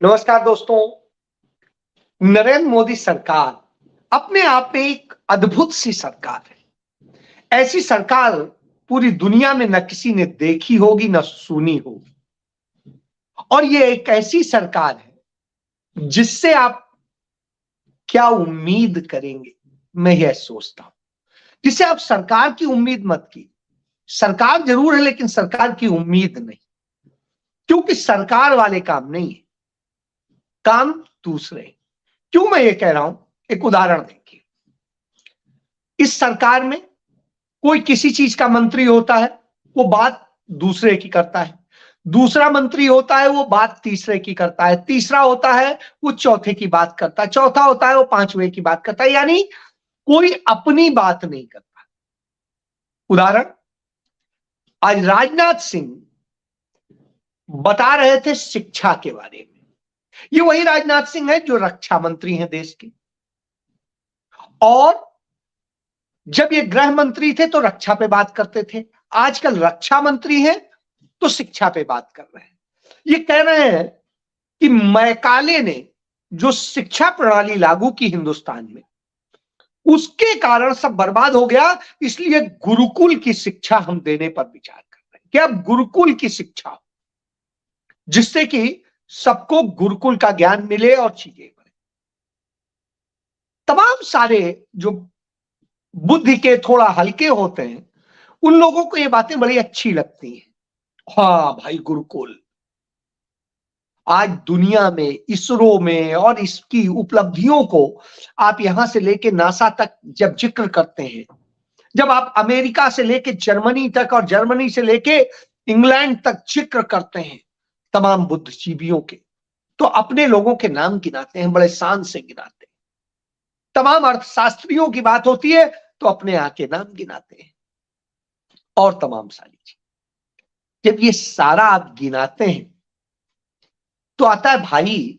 नमस्कार दोस्तों। नरेंद्र मोदी सरकार अपने आप में एक अद्भुत सी सरकार है। ऐसी सरकार पूरी दुनिया में न किसी ने देखी होगी न सुनी होगी। और ये एक ऐसी सरकार है जिससे आप क्या उम्मीद करेंगे, मैं यह सोचता हूं। जिससे आप सरकार की उम्मीद मत की। सरकार जरूर है लेकिन सरकार की उम्मीद नहीं, क्योंकि सरकार वाले काम नहीं है, काम दूसरे। क्यों मैं ये कह रहा हूं, एक उदाहरण देखिए। इस सरकार में कोई किसी चीज का मंत्री होता है, वो बात दूसरे की करता है। दूसरा मंत्री होता है, वो बात तीसरे की करता है। तीसरा होता है, वो चौथे की बात करता है। चौथा होता है, वो पांचवें की बात करता है। यानी कोई अपनी बात नहीं करता। उदाहरण, आज राजनाथ सिंह बता रहे थे शिक्षा के बारे में। ये वही राजनाथ सिंह है जो रक्षा मंत्री हैं देश के। और जब ये गृह मंत्री थे तो रक्षा पे बात करते थे। आजकल रक्षा मंत्री हैं तो शिक्षा पे बात कर रहे हैं। ये कह रहे हैं कि मैकाले ने जो शिक्षा प्रणाली लागू की हिंदुस्तान में, उसके कारण सब बर्बाद हो गया। इसलिए गुरुकुल की शिक्षा हम देने पर विचार कर रहे हैं कि अब गुरुकुल की शिक्षा हो, जिससे कि सबको गुरुकुल का ज्ञान मिले और चीजें बने। तमाम सारे जो बुद्धि के थोड़ा हल्के होते हैं, उन लोगों को ये बातें बड़ी अच्छी लगती हैं। हाँ भाई, गुरुकुल आज दुनिया में, इसरो में और इसकी उपलब्धियों को आप यहां से लेके नासा तक जब जिक्र करते हैं, जब आप अमेरिका से लेके जर्मनी तक और जर्मनी से लेके इंग्लैंड तक जिक्र करते हैं तमाम बुद्धिजीवियों के, तो अपने लोगों के नाम गिनाते हैं, बड़े शान से गिनाते हैं। तमाम अर्थशास्त्रियों की बात होती है तो अपने यहाँ के नाम गिनाते हैं और तमाम सारी चीज। जब ये सारा आप गिनाते हैं तो आता है भाई,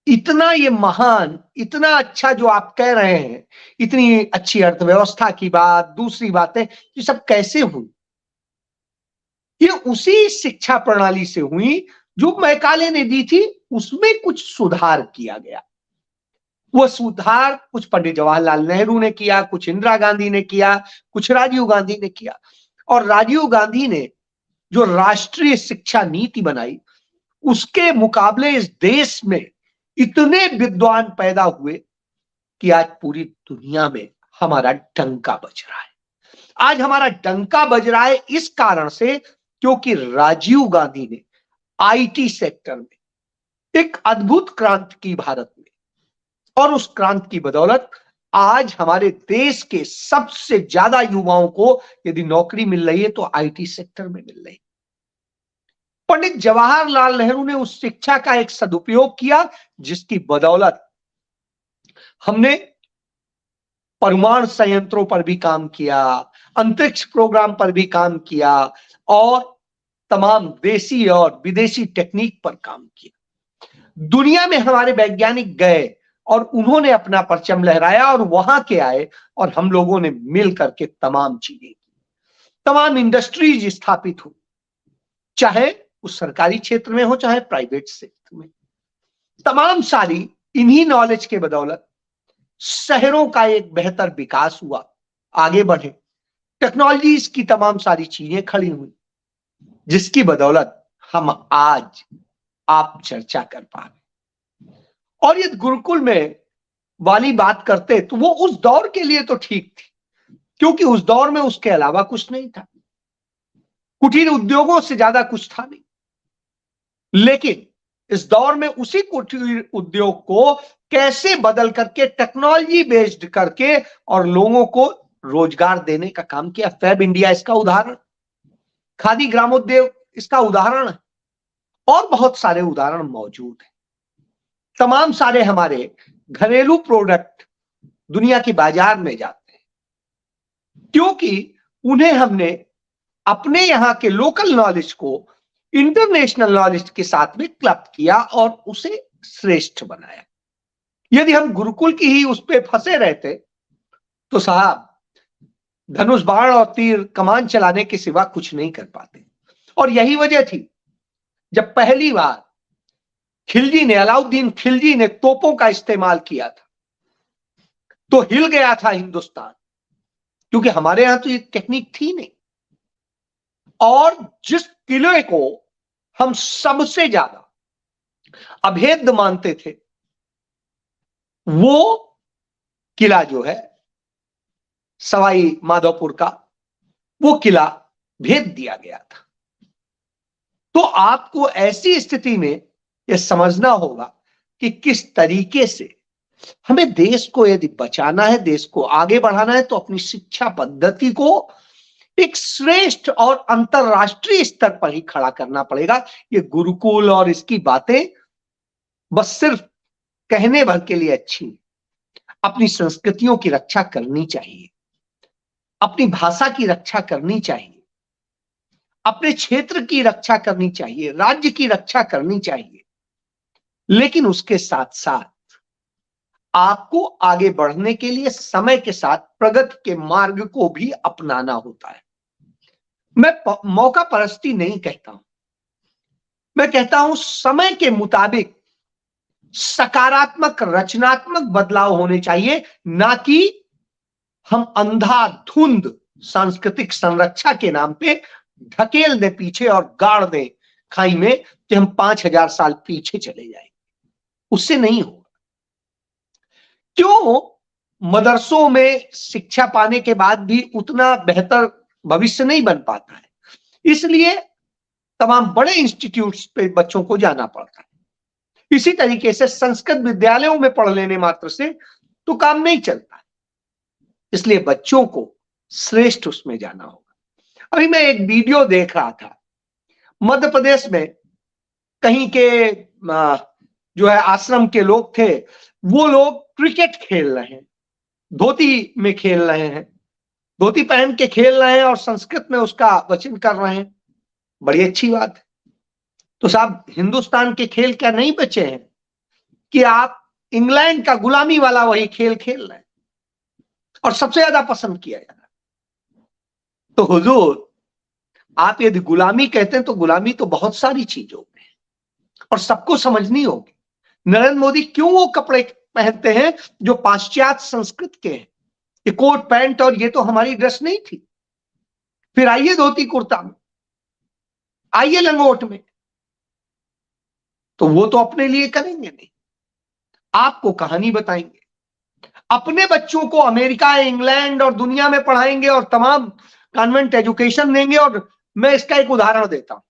इतना ये महान, इतना अच्छा जो आप कह रहे हैं, इतनी अच्छी अर्थव्यवस्था की बात, दूसरी बातें, ये सब कैसे हुई? ये उसी शिक्षा प्रणाली से हुई जो मैकाले ने दी थी। उसमें कुछ सुधार किया गया। वो सुधार कुछ पंडित जवाहरलाल नेहरू ने किया, कुछ इंदिरा गांधी ने किया, कुछ राजीव गांधी ने किया। और राजीव गांधी ने जो राष्ट्रीय शिक्षा नीति बनाई, उसके मुकाबले इस देश में इतने विद्वान पैदा हुए कि आज पूरी दुनिया में हमारा डंका बज रहा है। आज हमारा डंका बज रहा है इस कारण से क्योंकि राजीव गांधी ने आईटी सेक्टर में एक अद्भुत क्रांति की भारत में। और उस क्रांति की बदौलत आज हमारे देश के सबसे ज्यादा युवाओं को यदि नौकरी मिल रही है तो आईटी सेक्टर में मिल रही है। पंडित जवाहरलाल नेहरू ने उस शिक्षा का एक सदुपयोग किया जिसकी बदौलत हमने परमाणु संयंत्रों पर भी काम किया, अंतरिक्ष प्रोग्राम पर भी काम किया और तमाम देशी और विदेशी टेक्निक पर काम किया। दुनिया में हमारे वैज्ञानिक गए और उन्होंने अपना परचम लहराया और वहां के आए और हम लोगों ने मिल करके तमाम चीजें की। तमाम इंडस्ट्रीज स्थापित हुई, चाहे उस सरकारी क्षेत्र में हो चाहे प्राइवेट क्षेत्र में। तमाम सारी इन्हीं नॉलेज के बदौलत शहरों का एक बेहतर विकास हुआ, आगे बढ़े। टेक्नोलॉजीज की तमाम सारी चीजें खड़ी हुई जिसकी बदौलत हम आज आप चर्चा कर पा रहे। और ये गुरुकुल में वाली बात करते तो वो उस दौर के लिए तो ठीक थी, क्योंकि उस दौर में उसके अलावा कुछ नहीं था, कुटीर उद्योगों से ज्यादा कुछ था नहीं। लेकिन इस दौर में उसी कुटीर उद्योग को कैसे बदल करके टेक्नोलॉजी बेस्ड करके और लोगों को रोजगार देने का काम किया। फैब इंडिया इसका उदाहरण, खादी ग्रामोद्योग इसका उदाहरण है और बहुत सारे उदाहरण मौजूद हैं। तमाम सारे हमारे घरेलू प्रोडक्ट दुनिया के बाजार में जाते हैं क्योंकि उन्हें हमने अपने यहां के लोकल नॉलेज को इंटरनेशनल नॉलेज के साथ में क्लब किया और उसे श्रेष्ठ बनाया। यदि हम गुरुकुल की ही उस पे फंसे रहते तो साहब धनुष बाण और तीर कमान चलाने के सिवा कुछ नहीं कर पाते। और यही वजह थी जब पहली बार खिलजी ने, अलाउद्दीन खिलजी ने तोपों का इस्तेमाल किया था तो हिल गया था हिंदुस्तान, क्योंकि हमारे यहां तो ये टेक्निक थी नहीं। और जिस किले को हम सबसे ज्यादा अभेद्य मानते थे, वो किला जो है सवाई माधोपुर का, वो किला भेद दिया गया था। तो आपको ऐसी स्थिति में यह समझना होगा कि किस तरीके से हमें देश को यदि बचाना है, देश को आगे बढ़ाना है, तो अपनी शिक्षा पद्धति को एक श्रेष्ठ और अंतरराष्ट्रीय स्तर पर ही खड़ा करना पड़ेगा। ये गुरुकुल और इसकी बातें बस सिर्फ कहने भर के लिए अच्छी, अपनी संस्कृतियों की रक्षा करनी चाहिए, अपनी भाषा की रक्षा करनी चाहिए, अपने क्षेत्र की रक्षा करनी चाहिए, राज्य की रक्षा करनी चाहिए। लेकिन उसके साथ साथ आपको आगे बढ़ने के लिए समय के साथ प्रगति के मार्ग को भी अपनाना होता है। मैं मौका परस्ती नहीं कहता हूं, मैं कहता हूं समय के मुताबिक सकारात्मक रचनात्मक बदलाव होने चाहिए, ना कि हम अंधाधुंध सांस्कृतिक संरक्षा के नाम पे ढकेल दे पीछे और गाड़ दे खाई में कि हम 5000 साल पीछे चले जाएंगे। उससे नहीं होगा। क्यों मदरसों में शिक्षा पाने के बाद भी उतना बेहतर भविष्य नहीं बन पाता है? इसलिए तमाम बड़े इंस्टीट्यूट्स पे बच्चों को जाना पड़ता है। इसी तरीके से संस्कृत विद्यालयों में पढ़ लेने मात्र से तो काम नहीं चलता है, इसलिए बच्चों को श्रेष्ठ उसमें जाना होगा। अभी मैं एक वीडियो देख रहा था, मध्य प्रदेश में कहीं के जो है आश्रम के लोग थे, वो लोग क्रिकेट खेल रहे हैं, धोती में खेल रहे हैं, धोती पहन के खेल रहे हैं और संस्कृत में उसका वचन कर रहे हैं। बड़ी अच्छी बात है। तो साहब, हिंदुस्तान के खेल क्या नहीं बचे हैं कि आप इंग्लैंड का गुलामी वाला वही खेल खेल रहे हैं और सबसे ज्यादा पसंद किया जा रहा है। तो हुजूर, आप यदि गुलामी कहते हैं तो गुलामी तो बहुत सारी चीजों में है और सबको समझनी होगी। नरेंद्र मोदी क्यों वो कपड़े पहनते हैं जो पाश्चात्य संस्कृत के हैं? ये कोट पैंट और ये तो हमारी ड्रेस नहीं थी। फिर आइए धोती कुर्ता में, आइए लंगोट में, तो वो तो अपने लिए करेंगे नहीं, आपको कहानी बताएंगे, अपने बच्चों को अमेरिका, इंग्लैंड और दुनिया में पढ़ाएंगे और तमाम कॉन्वेंट एजुकेशन देंगे। और मैं इसका एक उदाहरण देता हूं।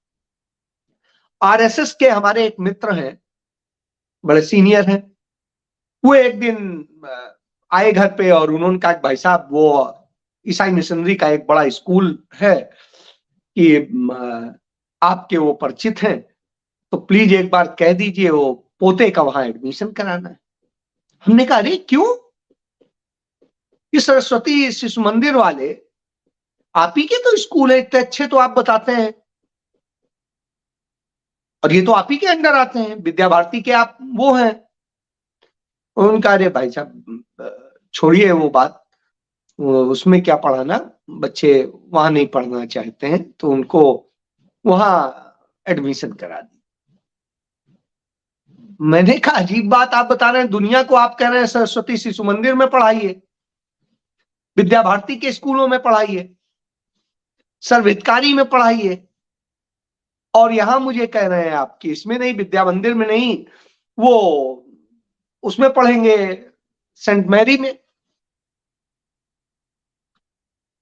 आरएसएस के हमारे एक मित्र हैं, बड़े सीनियर हैं, वो एक दिन आए घर पे और उन्होंने कहा, भाई साहब, वो ईसाई मिशनरी का एक बड़ा स्कूल है कि आपके वो परिचित हैं, तो प्लीज एक बार कह दीजिए वो पोते का वहां एडमिशन कराना है। हमने कहा, अरे क्यों? ये सरस्वती शिशु मंदिर वाले आप ही के तो स्कूल है, इतने अच्छे तो आप बताते हैं, और ये तो आप ही के अंडर आते हैं, विद्या भारती के आप वो हैं। उनका, अरे भाई साहब छोड़िए वो बात, उसमें क्या पढ़ाना, बच्चे वहां नहीं पढ़ना चाहते हैं तो उनको वहां एडमिशन करा दी। मैंने कहा, अजीब बात आप बता रहे हैं, दुनिया को आप कह रहे हैं सरस्वती शिशु मंदिर में पढ़ाइए, विद्या भारती के स्कूलों में पढ़ाइए, सर्वहितकारी में पढ़ाइए, और यहां मुझे कह रहे हैं आप कि इसमें नहीं, विद्या मंदिर में नहीं, वो उसमें पढ़ेंगे सेंट मैरी में।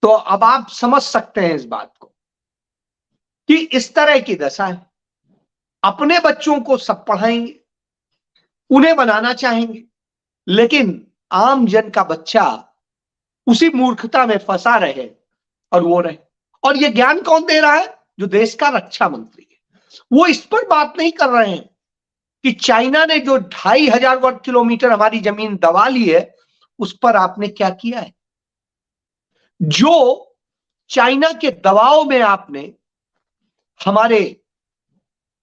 तो अब आप समझ सकते हैं इस बात को कि इस तरह की दशा है। अपने बच्चों को सब पढ़ाएंगे, उन्हें बनाना चाहेंगे, लेकिन आम जन का बच्चा उसी मूर्खता में फंसा रहे और वो रहे। और ये ज्ञान कौन दे रहा है? जो देश का रक्षा मंत्री है। वो इस पर बात नहीं कर रहे हैं कि चाइना ने जो 2500 वर्ग किलोमीटर हमारी जमीन दबा ली है, उस पर आपने क्या किया है। जो चाइना के दबाव में आपने हमारे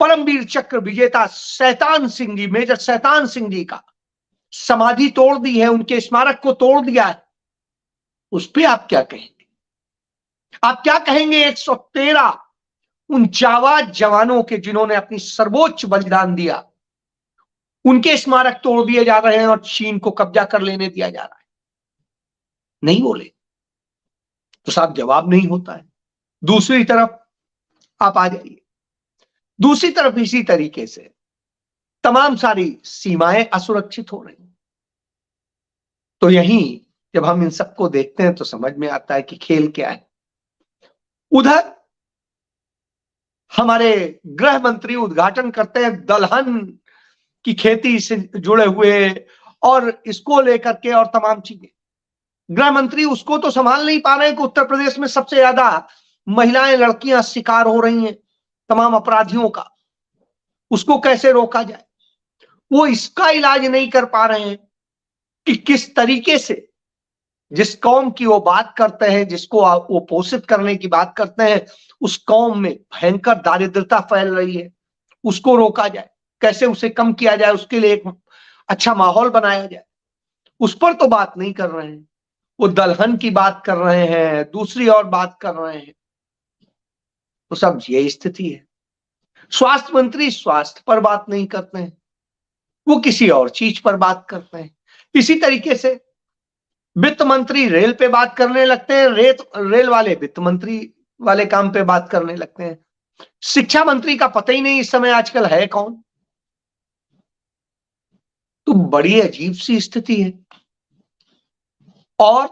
परमवीर चक्र विजेता शैतान सिंह जी, मेजर शैतान सिंह जी का समाधि तोड़ दी है, उनके स्मारक को तोड़ दिया है, उस पर आप क्या कहेंगे? आप क्या कहेंगे 113 उन जाबाज जवानों के जिन्होंने अपनी सर्वोच्च बलिदान दिया उनके स्मारक तोड़ दिए जा रहे हैं और चीन को कब्जा कर लेने दिया जा रहा है। नहीं बोले तो साहब जवाब नहीं होता है। दूसरी तरफ आप आ जाइए, दूसरी तरफ इसी तरीके से तमाम सारी सीमाएं असुरक्षित हो रही हैं। तो यहीं जब हम इन सबको देखते हैं तो समझ में आता है कि खेल क्या है। उधर हमारे गृह मंत्री उद्घाटन करते हैं दलहन की खेती से जुड़े हुए और इसको लेकर के और तमाम चीजें। गृह मंत्री उसको तो संभाल नहीं पा रहे हैं कि उत्तर प्रदेश में सबसे ज्यादा महिलाएं, लड़कियां शिकार हो रही हैं तमाम अपराधियों का, उसको कैसे रोका जाए। वो इसका इलाज नहीं कर पा रहे हैं कि किस तरीके से जिस कौम की वो बात करते हैं, जिसको वो पोषित करने की बात करते हैं, उस कौम में भयंकर दारिद्रता फैल रही है, उसको रोका जाए, कैसे उसे कम किया जाए, उसके लिए एक अच्छा माहौल बनाया जाए। उस पर तो बात नहीं कर रहे हैं। वो दलहन की बात कर रहे हैं, दूसरी और बात कर रहे हैं। तो सब ये स्थिति है। स्वास्थ्य मंत्री स्वास्थ्य पर बात नहीं करते हैं, वो किसी और चीज पर बात करते हैं। इसी तरीके से वित्त मंत्री रेल पे बात करने लगते हैं, रेल वाले वित्त मंत्री वाले काम पे बात करने लगते हैं। शिक्षा मंत्री का पता ही नहीं इस समय आजकल है कौन। तो बड़ी अजीब सी स्थिति है। और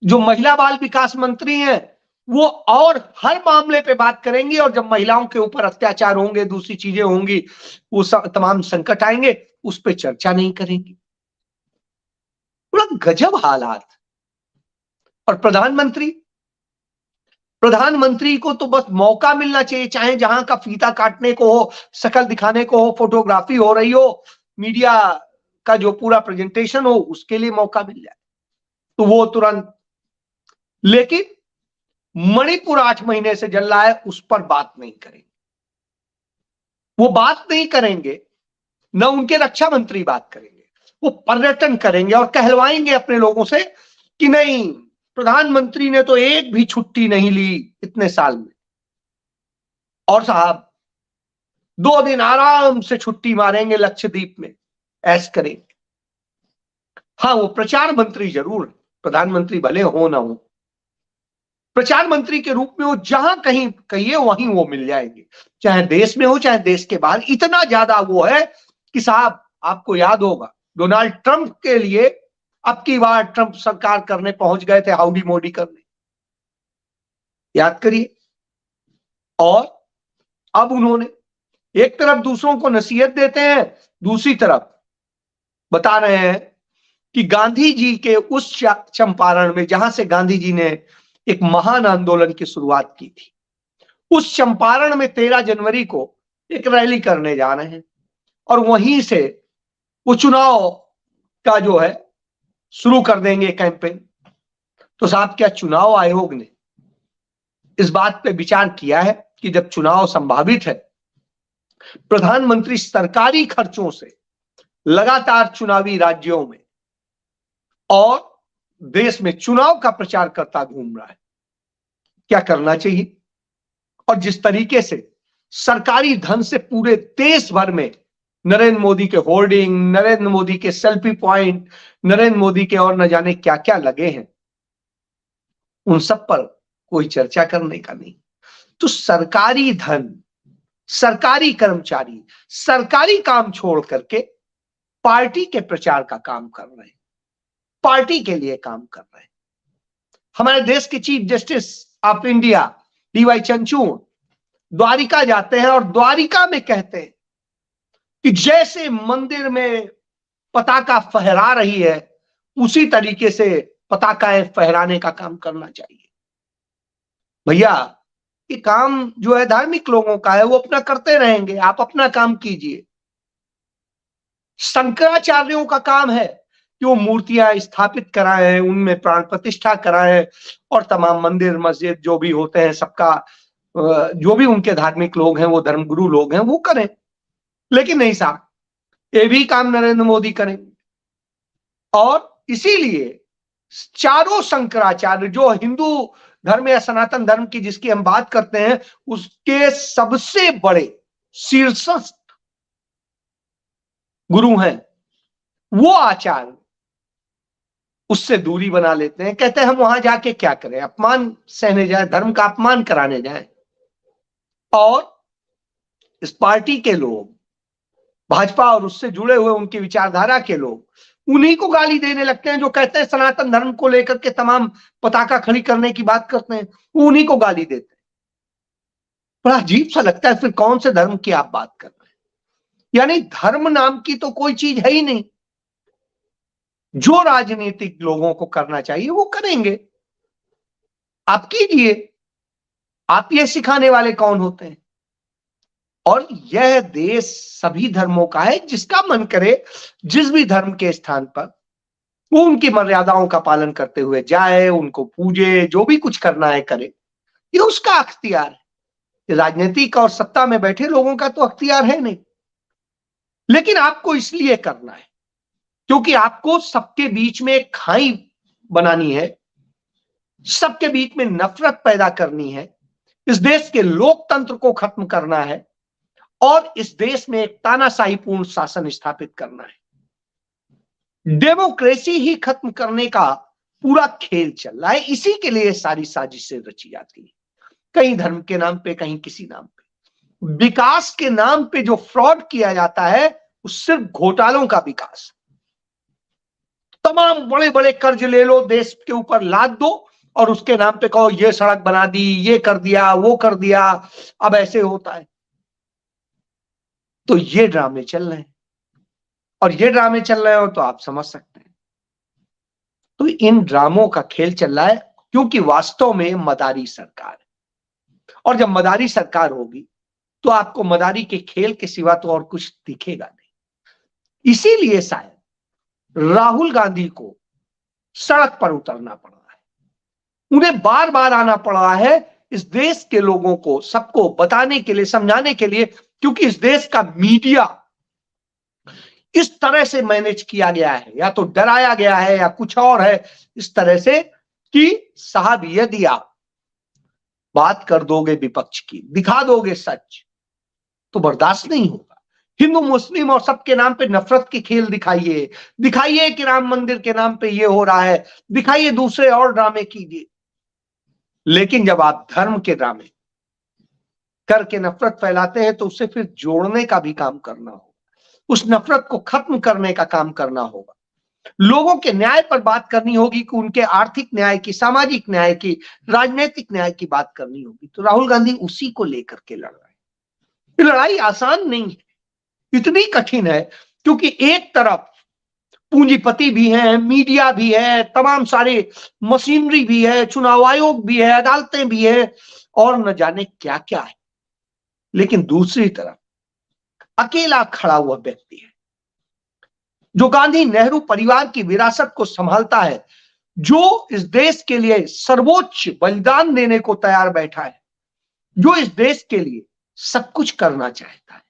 जो महिला बाल विकास मंत्री हैं वो और हर मामले पे बात करेंगी, और जब महिलाओं के ऊपर अत्याचार होंगे, दूसरी चीजें होंगी, वो तमाम संकट आएंगे, उस पर चर्चा नहीं करेंगी। बड़ा गजब हालात। और प्रधानमंत्री को तो बस मौका मिलना चाहिए, चाहे जहां का फीता काटने को हो, शक्ल दिखाने को हो, फोटोग्राफी हो रही हो, मीडिया का जो पूरा प्रेजेंटेशन हो, उसके लिए मौका मिल जाए तो वो तुरंत। लेकिन मणिपुर 8 महीने से जल रहा है, उस पर बात नहीं करेंगे। वो बात नहीं करेंगे, न उनके रक्षा मंत्री बात करेंगे, वो पर्यटन करेंगे और कहलवाएंगे अपने लोगों से कि नहीं, प्रधानमंत्री ने तो एक भी छुट्टी नहीं ली इतने साल में, और साहब 2 दिन आराम से छुट्टी मारेंगे लक्षद्वीप में, ऐश करेंगे। हाँ, वो प्रचार मंत्री जरूर, प्रधानमंत्री भले हो ना हो, प्रचार मंत्री के रूप में वो जहां कहीं कहिए वहीं वो मिल जाएंगे, चाहे देश में हो चाहे देश के बाहर। इतना ज्यादा वो है कि साहब आपको याद होगा डोनाल्ड ट्रंप के लिए अब की बार ट्रंप सरकार करने पहुंच गए थे, हाउडी मोडी करने, याद करिए। और अब उन्होंने एक तरफ दूसरों को नसीहत देते हैं, दूसरी तरफ बता रहे हैं कि गांधी जी के उस चंपारण में जहां से गांधी जी ने एक महान आंदोलन की शुरुआत की थी, उस चंपारण में 13 जनवरी को एक रैली करने जा रहे हैं, और वहीं से वो चुनाव का जो है शुरू कर देंगे कैंपेन। तो साहब क्या चुनाव आयोग ने इस बात पे विचार किया है कि जब चुनाव संभावित है, प्रधानमंत्री सरकारी खर्चों से लगातार चुनावी राज्यों में और देश में चुनाव का प्रचार करता घूम रहा है, क्या करना चाहिए? और जिस तरीके से सरकारी धन से पूरे देश भर में नरेंद्र मोदी के होर्डिंग, नरेंद्र मोदी के सेल्फी पॉइंट, नरेंद्र मोदी के और न जाने क्या क्या लगे हैं, उन सब पर कोई चर्चा करने का नहीं। तो सरकारी धन, सरकारी कर्मचारी सरकारी काम छोड़ करके पार्टी के प्रचार का काम कर रहे हैं, पार्टी के लिए काम कर रहे हैं। हमारे देश के chief justice of India D Y Chandrachud Dwarka जाते हैं और द्वारिका में कहते हैं कि जैसे मंदिर में पताका फहरा रही है, उसी तरीके से पताकाएं फहराने का काम करना चाहिए। भैया ये काम जो है धार्मिक लोगों का है, वो अपना करते रहेंगे, आप अपना काम कीजिए। शंकराचार्यों का काम है कि वो मूर्तियां स्थापित कराएं, उनमें प्राण प्रतिष्ठा कराएं, और तमाम मंदिर मस्जिद जो भी होते हैं सबका, जो भी उनके धार्मिक लोग हैं, वो धर्मगुरु लोग हैं, वो करें। लेकिन नहीं साहब, ये भी काम नरेंद्र मोदी करेंगे। और इसीलिए चारों शंकराचार्य जो हिंदू धर्म या सनातन धर्म की जिसकी हम बात करते हैं, उसके सबसे बड़े शीर्षस्थ गुरु हैं, वो आचार्य उससे दूरी बना लेते हैं, कहते हैं हम वहां जाके क्या करें, अपमान सहने जाए, धर्म का अपमान कराने जाए। और इस पार्टी के लोग, भाजपा और उससे जुड़े हुए उनकी विचारधारा के लोग उन्हीं को गाली देने लगते हैं, जो कहते हैं सनातन धर्म को लेकर के तमाम पताका खड़ी करने की बात करते हैं, वो उन्हीं को गाली देते हैं। बड़ा अजीब सा लगता है, फिर कौन से धर्म की आप बात कर रहे हैं? यानी धर्म नाम की तो कोई चीज है ही नहीं। जो राजनीतिक लोगों को करना चाहिए वो करेंगे, आप कीजिए। आप ये सिखाने वाले कौन होते हैं? और यह देश सभी धर्मों का है, जिसका मन करे जिस भी धर्म के स्थान पर वो उनकी मर्यादाओं का पालन करते हुए जाए, उनको पूजे, जो भी कुछ करना है करे, ये उसका अख्तियार है। राजनीतिक और सत्ता में बैठे लोगों का तो अख्तियार है नहीं। लेकिन आपको इसलिए करना है क्योंकि आपको सबके बीच में एक खाई बनानी है, सबके बीच में नफरत पैदा करनी है, इस देश के लोकतंत्र को खत्म करना है और इस देश में एक तानाशाहीपूर्ण शासन स्थापित करना है। डेमोक्रेसी ही खत्म करने का पूरा खेल चल रहा है। इसी के लिए सारी साजिशें रची जाती है, कहीं धर्म के नाम पे, कहीं किसी नाम पे। विकास के नाम पे जो फ्रॉड किया जाता है वो सिर्फ घोटालों का विकास। तमाम बड़े बड़े कर्ज ले लो, देश के ऊपर लाद दो और उसके नाम पे कहो ये सड़क बना दी, ये कर दिया, वो कर दिया, अब ऐसे होता है। तो ये ड्रामे चल रहे हैं, और ये ड्रामे चल रहे हो तो आप समझ सकते हैं। तो इन ड्रामों का खेल चल रहा है क्योंकि वास्तव में मदारी सरकार है, और जब मदारी सरकार होगी तो आपको मदारी के खेल के सिवा तो और कुछ दिखेगा नहीं। इसीलिए शायद राहुल गांधी को सड़क पर उतरना पड़ रहा है, उन्हें बार बार आना पड़ रहा है इस देश के लोगों को, सबको बताने के लिए, समझाने के लिए, क्योंकि इस देश का मीडिया इस तरह से मैनेज किया गया है, या तो डराया गया है या कुछ और है, इस तरह से कि साहब यदि आप बात कर दोगे विपक्ष की, दिखा दोगे सच, तो बर्दाश्त नहीं होगा। हिंदू मुस्लिम और सबके नाम पे नफरत के खेल दिखाइए, दिखाइए कि राम मंदिर के नाम पे ये हो रहा है, दिखाइए, दूसरे और ड्रामे कीजिए। लेकिन जब आप धर्म के ड्रामे करके नफरत फैलाते हैं तो उससे फिर जोड़ने का भी काम करना होगा, उस नफरत को खत्म करने का काम करना होगा, लोगों के न्याय पर बात करनी होगी कि उनके आर्थिक न्याय की, सामाजिक न्याय की, राजनीतिक न्याय की बात करनी होगी। तो राहुल गांधी उसी को लेकर के लड़ रहे हैं। लड़ाई आसान नहीं है, इतनी कठिन है, क्योंकि एक तरफ पूंजीपति भी है, मीडिया भी है, तमाम सारे मशीनरी भी है, चुनाव आयोग भी है, अदालतें भी है, और न जाने क्या क्या है। लेकिन दूसरी तरफ अकेला खड़ा हुआ व्यक्ति है जो गांधी नेहरू परिवार की विरासत को संभालता है, जो इस देश के लिए सर्वोच्च बलिदान देने को तैयार बैठा है, जो इस देश के लिए सब कुछ करना चाहता है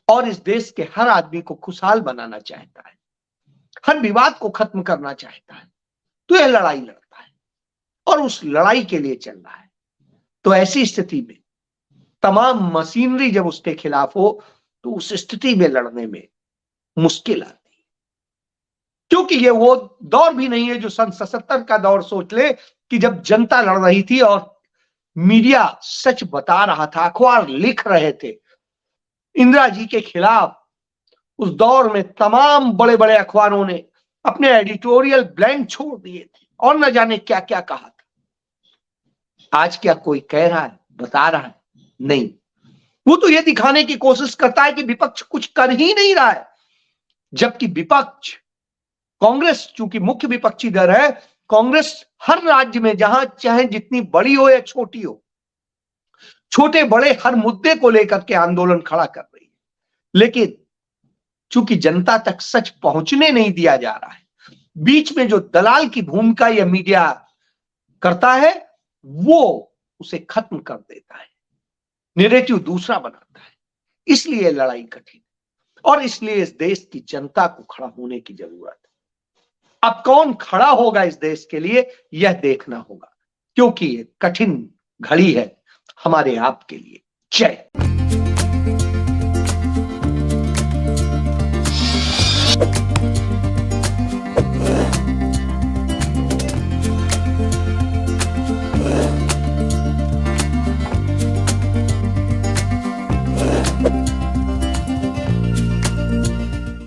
और इस देश के हर आदमी को खुशहाल बनाना चाहता है, हर विवाद को खत्म करना चाहता है। तो यह लड़ाई लड़ता है और उस लड़ाई के लिए चल रहा है। तो ऐसी स्थिति में तमाम मशीनरी जब उसके खिलाफ हो तो उस स्थिति में लड़ने में मुश्किल आती है, क्योंकि ये वो दौर भी नहीं है जो सन 77 का दौर सोच ले कि जब जनता लड़ रही थी और मीडिया सच बता रहा था, अखबार लिख रहे थे इंदिरा जी के खिलाफ। उस दौर में तमाम बड़े बड़े अखबारों ने अपने एडिटोरियल ब्लैंक छोड़ दिए थे और न जाने क्या क्या कहा था। आज क्या कोई कह रहा है, बता रहा है? नहीं, वो तो ये दिखाने की कोशिश करता है कि विपक्ष कुछ कर ही नहीं रहा है, जबकि विपक्ष, कांग्रेस चूंकि मुख्य विपक्षी दल है, कांग्रेस हर राज्य में जहां चाहे जितनी बड़ी हो या छोटी हो, छोटे बड़े हर मुद्दे को लेकर के आंदोलन खड़ा कर रही है। लेकिन चूंकि जनता तक सच पहुंचने नहीं दिया जा रहा है, बीच में जो दलाल की भूमिका यह मीडिया करता है वो उसे खत्म कर देता है, नैरेटिव दूसरा बनाता है। इसलिए लड़ाई कठिन और इसलिए इस देश की जनता को खड़ा होने की जरूरत है। अब कौन खड़ा होगा इस देश के लिए यह देखना होगा, क्योंकि ये कठिन घड़ी है हमारे आपके लिए। जय